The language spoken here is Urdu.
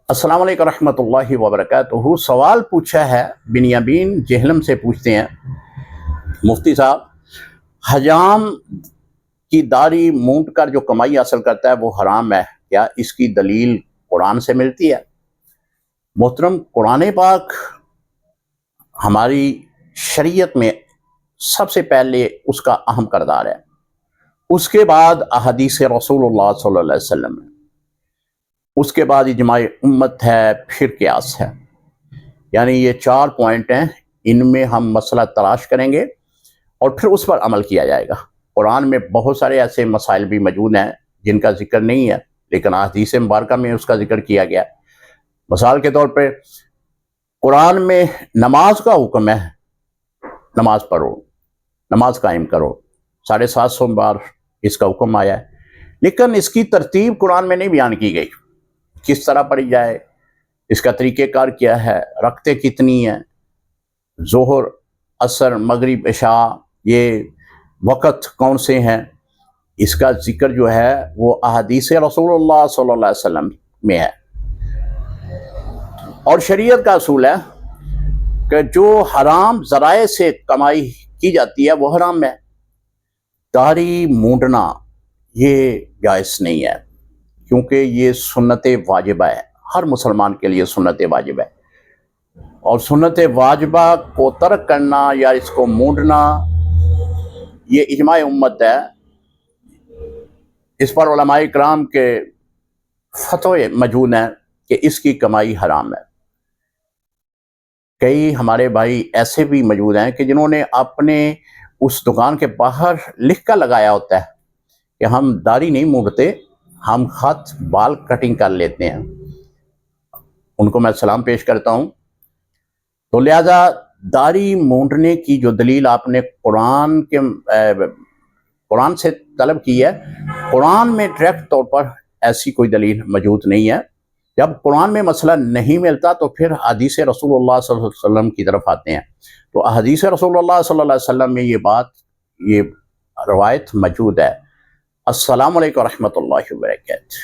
السلام علیکم ورحمۃ اللہ وبرکاتہ۔ سوال پوچھا ہے بنیامین جہلم سے، پوچھتے ہیں مفتی صاحب، حجام کی داڑھی مونٹ کر جو کمائی حاصل کرتا ہے وہ حرام ہے، کیا اس کی دلیل قرآن سے ملتی ہے؟ محترم، قرآن پاک ہماری شریعت میں سب سے پہلے اس کا اہم کردار ہے، اس کے بعد احادیث رسول اللہ صلی اللہ علیہ وسلم ہے، اس کے بعد اجماع امت ہے، پھر قیاس ہے۔ یعنی یہ 4 پوائنٹ ہیں، ان میں ہم مسئلہ تلاش کریں گے اور پھر اس پر عمل کیا جائے گا۔ قرآن میں بہت سارے ایسے مسائل بھی موجود ہیں جن کا ذکر نہیں ہے، لیکن احادیث مبارکہ میں اس کا ذکر کیا گیا ہے۔ مثال کے طور پہ قرآن میں نماز کا حکم ہے، نماز پڑھو، نماز قائم کرو، 750 بار اس کا حکم آیا ہے، لیکن اس کی ترتیب قرآن میں نہیں بیان کی گئی، کس طرح پڑھی جائے، اس کا طریقہ کار کیا ہے، رکعتیں کتنی ہیں، ظہر، عصر، مغرب، عشاء، یہ وقت کون سے ہیں، اس کا ذکر جو ہے وہ احادیث رسول اللہ صلی اللہ علیہ وسلم میں ہے۔ اور شریعت کا اصول ہے کہ جو حرام ذرائع سے کمائی کی جاتی ہے وہ حرام ہے۔ داڑھی مونڈنا یہ جائز نہیں ہے، کیونکہ یہ سنت واجبہ ہے، ہر مسلمان کے لیے سنت واجبہ ہے، اور سنت واجبہ کو ترک کرنا یا اس کو مونڈنا یہ اجماع امت ہے۔ اس پر علماء کرام کے فتوے موجود ہیں کہ اس کی کمائی حرام ہے۔ کئی ہمارے بھائی ایسے بھی موجود ہیں کہ جنہوں نے اپنے اس دکان کے باہر لکھ کر لگایا ہوتا ہے کہ ہم داڑھی نہیں مونڈتے، ہم خط بال کٹنگ کر لیتے ہیں۔ ان کو میں سلام پیش کرتا ہوں۔ تو لہذا داڑھی مونڈنے کی جو دلیل آپ نے قرآن سے طلب کی ہے، قرآن میں ڈائریکٹ طور پر ایسی کوئی دلیل موجود نہیں ہے۔ جب قرآن میں مسئلہ نہیں ملتا تو پھر حدیث رسول اللہ صلی اللہ علیہ وسلم کی طرف آتے ہیں۔ تو حدیث رسول اللہ صلی اللہ علیہ وسلم میں یہ روایت موجود ہے۔ السلام علیکم ورحمۃ اللہ وبرکاتہ۔